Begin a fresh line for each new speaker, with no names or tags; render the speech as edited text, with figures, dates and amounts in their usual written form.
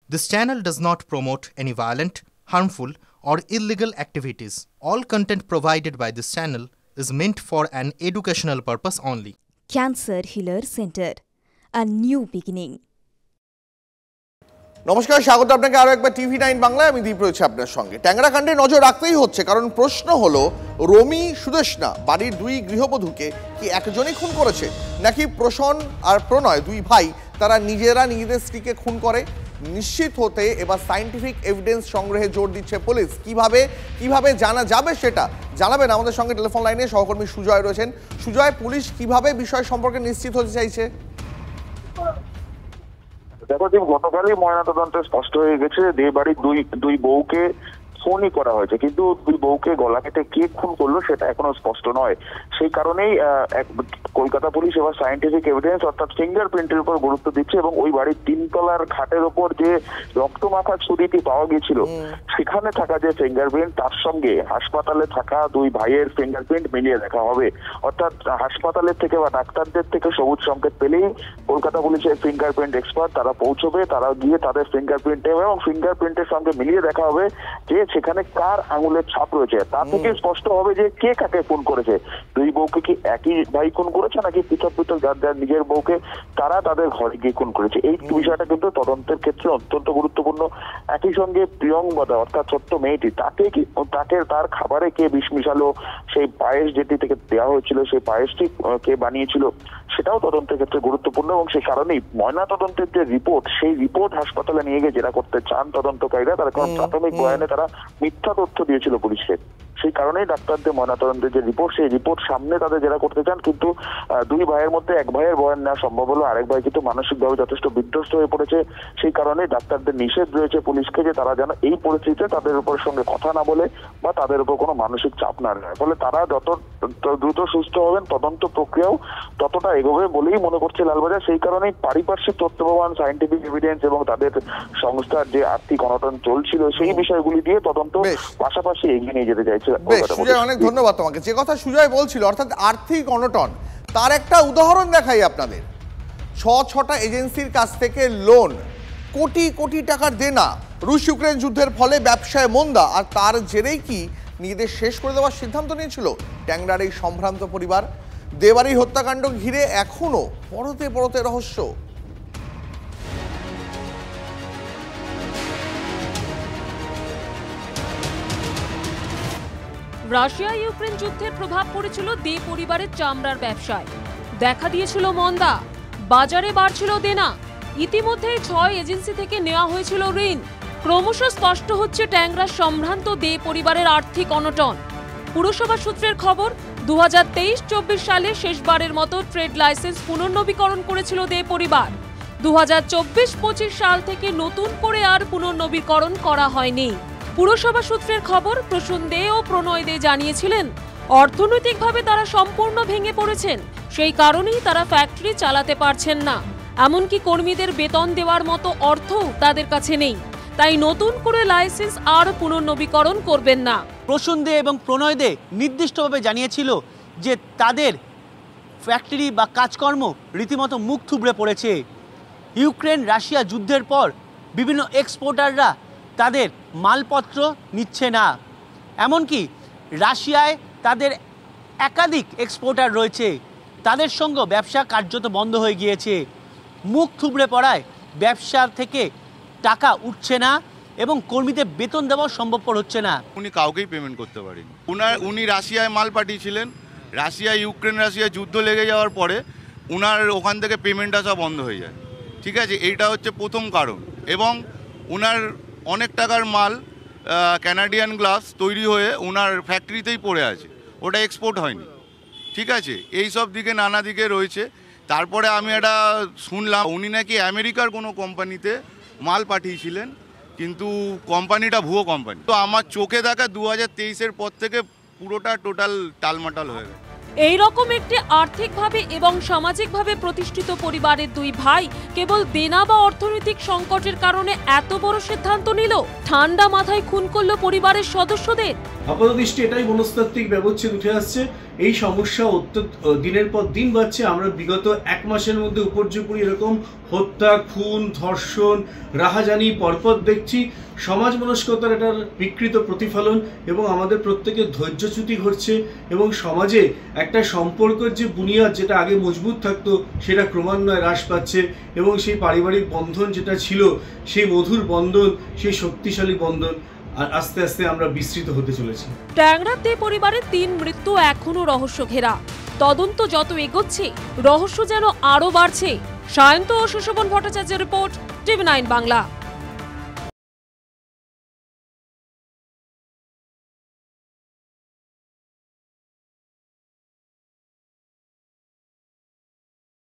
This channel does not promote any violent, harmful, or illegal activities. All content provided by this channel is meant for an educational purpose only.
Cancer Healer Center, a new beginning.
নমস্কার, স্বাগত আপনাকে আরো একবার টিভি9 বাংলায়। আমি দীপ রয়েছে আপনার সঙ্গে। ট্যাংরা কাণ্ডে নজর রাখতেই হচ্ছে, কারণ প্রশ্ন হলো রমি সুদেষ্ণা বাড়ির দুই গৃহবধূকে কি একজনই খুন করেছে, নাকি প্রসন আর প্রণয় দুই ভাই তারা নিজেরা নিজেদের স্ত্রীকে খুন করে? নিশ্চিত হতে এবার সায়েন্টিফিক এভিডেন্স সংগ্রহে জোর দিচ্ছে পুলিশ। কিভাবে জানা যাবে সেটা জানাবেন আমাদের সঙ্গে টেলিফোন লাইনে সহকর্মী সুজয় রয়েছেন। সুজয়, পুলিশ কিভাবে বিষয় সম্পর্কে নিশ্চিত হতে চাইছে?
দেখো, গতকালই ময়নাতদন্তে স্পষ্ট হয়ে গেছে যে বাড়ির দুই বউকে খুনই করা হয়েছে, কিন্তু দুই বউকে গলা কেটে কে খুন করলো সেটা এখনো স্পষ্ট নয়। সেই কারণেই কলকাতা পুলিশ এবার সায়েন্টিফিক এভিডেন্স অর্থাৎ ফিঙ্গারপ্রিন্টের উপর গুরুত্ব দিচ্ছে এবং ওই বাড়ির তিনতলার খাটের ওপর যে রক্তমাখা ছুরিটি পাওয়া গিয়েছিল সেখানে থাকা যে ফিঙ্গারপ্রিন্ট তার সঙ্গে হাসপাতালে থাকা দুই ভাইয়ের ফিঙ্গারপ্রিন্ট মিলিয়ে দেখা হবে। অর্থাৎ হাসপাতালের থেকে বা ডাক্তারদের থেকে সবুজ সংকেত পেলেই কলকাতা পুলিশের ফিঙ্গারপ্রিন্ট এক্সপার্ট তারা পৌঁছবে, তারা গিয়ে তাদের ফিঙ্গারপ্রিন্ট এবং ফিঙ্গারপ্রিন্টের সঙ্গে মিলিয়ে দেখা হবে যে সেখানে কার আঙুলের ছাপ রয়েছে। তা থেকে স্পষ্ট হবে যে কে কাকে খুন করেছে। দুই বউকে কি একই ভাই খুন করেছে, নাকি পৃথক পৃথক যার নিজের বউকে তারা তাদের ঘরে গিয়ে খুন করেছে। এই বিষয়টা কিন্তু তদন্তের ক্ষেত্রে অত্যন্ত গুরুত্বপূর্ণ। একই সঙ্গে প্রিয়ঙ্বদা অর্থাৎ ছোট্ট মেয়েটি, তাকে তার খাবারে কে বিষ মিশালো, সেই পায়েস যেটি থেকে দেওয়া হয়েছিল সেই পায়েসটি কে বানিয়েছিল সেটাও তদন্তের ক্ষেত্রে গুরুত্বপূর্ণ। এবং সেই কারণেই ময়নাতদন্তের যে রিপোর্ট, সেই রিপোর্ট হাসপাতালে নিয়ে গিয়ে যেটা করতে চান তদন্তকারীরা, তারা কারণ প্রাথমিক বয়ানে তারা মিথ্যা তথ্য দিয়েছিল পুলিশকে। সেই কারণেই ডাক্তারদের ময়নাতদন্তের যে রিপোর্ট, সেই রিপোর্ট সামনে তাদের যেটা করতে চান। কিন্তু দুই ভাইয়ের মধ্যে এক ভাইয়ের বয়ান নেওয়া সম্ভব হলো, আরেক ভাই কিন্তু মানসিকভাবে যথেষ্ট বিধ্বস্ত হয়ে পড়েছে। সেই কারণে ডাক্তারদের নিষেধ রয়েছে পুলিশকে যে তারা যেন এই পরিস্থিতিতে তাদের উপর সঙ্গে কথা না বলে বা তাদের উপর কোনো মানসিক চাপ না নেয়। ফলে তারা যত দ্রুত সুস্থ হবেন তদন্ত প্রক্রিয়াও ততটা এগোবে বলেই মনে করছে লালবাজার। সেই কারণেই পারিপার্শ্বিক তথ্য প্রমাণ, সায়েন্টিফিক এভিডেন্স এবং তাদের সংস্থার যে আর্থিক অনটন চলছিল সেই বিষয়গুলি দিয়ে তদন্ত পাশাপাশি এগিয়ে নিয়ে যেতে চাইছে।
সুজয়, অনেক ধন্যবাদ তোমাকে। যে কথা সুজয় বলছিল অর্থাৎ আর্থিক অনটন, তার একটা উদাহরণ দেখাই আপনাদের। ছটা এজেন্সির কাছ থেকে লোন, কোটি কোটি টাকার দেনা, রুশ ইউক্রেন যুদ্ধের ফলে ব্যবসায় মন্দা, আর তার জেরেই কি নিজেদের শেষ করে দেওয়ার সিদ্ধান্ত নিয়েছিল ট্যাংরার এই সম্ভ্রান্ত পরিবার। দেবাড়ি হত্যাকাণ্ড ঘিরে এখনো পরতে রহস্য।
রাশিয়া ইউক্রেন যুদ্ধের প্রভাব পড়েছিল দে পরিবারের চামড়ার ব্যবসায়, দেখা দিয়েছিল মন্দা, বাজারে বাড়ছিল দেনা, ইতিমধ্যেই 6 এজেন্সি থেকে নেওয়া হয়েছিল ঋণ। ক্রমশ স্পষ্ট হচ্ছে ট্যাংরার সম্ভ্রান্ত দে পরিবারের আর্থিক অনটন। পুরসভা সূত্রের খবর, 2023-24 সালে শেষবারের মতো ট্রেড লাইসেন্স পুনর্নবীকরণ করেছিল দে পরিবার। 2024-25 সাল থেকে নতুন করে আর পুনর্নবীকরণ করা হয়নি। পুরসভা সূত্রের খবর, প্রসূন দে ও প্রণয় দে জানিয়েছিলেন অর্থনৈতিকভাবে তারা সম্পূর্ণ ভেঙে পড়েছেন, সেই কারণেই তারা ফ্যাক্টরি চালাতে পারছেন না। এমনকি কর্মীদের বেতন দেওয়ার মতো অর্থও তাদের কাছে নেই, তাই নতুন করে লাইসেন্স আর পুনর্নবীকরণ করবেন না।
প্রসূন দে এবং প্রণয় দে নির্দিষ্টভাবে জানিয়েছিল যে তাদের ফ্যাক্টরি বা কাজকর্ম রীতিমতো মুখ থুবড়ে পড়েছে। ইউক্রেন রাশিয়া যুদ্ধের পর বিভিন্ন এক্সপোর্টাররা তাদের মালপত্র নিচ্ছে না, এমনকি রাশিয়ায় তাদের একাধিক এক্সপোর্টার রয়েছে, তাদের সঙ্গে ব্যবসা কার্যত বন্ধ হয়ে গিয়েছে। মুখ থুবড়ে পড়ায় ব্যবসা থেকে টাকা উঠছে না এবং কর্মীদের বেতন দেওয়া সম্ভবপর হচ্ছে না।
উনি কাউকেই পেমেন্ট করতে পারেনি। উনি রাশিয়ায় মাল পাঠিয়েছিলেন, ইউক্রেন রাশিয়া যুদ্ধ লেগে যাওয়ার পরে উনার ওখান থেকে পেমেন্ট আসা বন্ধ হয়ে যায়। ঠিক আছে, এইটা হচ্ছে প্রথম কারণ। এবং উনার অনেক টাকার মাল ক্যানাডিয়ান গ্লাস তৈরি হয়ে ওনার ফ্যাক্টরিতেই পড়ে আছে, ওটা এক্সপোর্ট হয়নি। ঠিক আছে, এই সব দিকে নানা দিকে রয়েছে। তারপরে আমি এটা শুনলাম উনি নাকি আমেরিকার কোনো কোম্পানিতে মাল পাঠিয়েছিলেন, কিন্তু কোম্পানিটা ভুয়ো কোম্পানি। তো আমার চোখে দেখা 2023-এর পর থেকে পুরোটা টোটাল টালমাটাল হয়ে গেছে।
এই রকম একটি আর্থিকভাবে এবং সামাজিকভাবে প্রতিষ্ঠিত পরিবারের দুই ভাই কেবল দেনা বা অর্থনৈতিক সংকটের কারণে এত বড় সিদ্ধান্ত নিল, ঠান্ডা মাথায় খুন করল পরিবারের সদস্যদের।
আপাতদৃষ্টি এটাই মনস্তাত্ত্বিক ব্যবচ্ছেদ উঠে আসছে। এই সমস্যা দিনের পর দিন বাড়ছে। আমরা বিগত 1 মাসের মধ্যে উপর্যুপরি এরকম হত্যা, খুন, ধর্ষণ, রাহাজানি পরপর দেখছি। সমাজ মনস্কতার এটার বিকৃত প্রতিফলন এবং আমাদের প্রত্যেকের ধৈর্যচ্যুতি ঘটছে এবং সমাজে একটা সম্পর্কের যে বুনিয়াদ যেটা আগে মজবুত থাকতো সেটা ক্রমান্বয়ে হ্রাস পাচ্ছে এবং সেই পারিবারিক বন্ধন যেটা ছিল সেই মধুর বন্ধন, সেই শক্তিশালী বন্ধন আর আস্তে আস্তে আমরা বিস্তৃত হতে চলেছি।
ট্যাংরার দে পরিবারের 3 মৃত্যু এখনো রহস্য ঘেরা। তদন্ত যত এগোচ্ছে রহস্য যেন আরো বাড়ছে। সায়ন্ত ও সুশোভন ভট্টাচার্যের রিপোর্ট, TV9 বাংলা।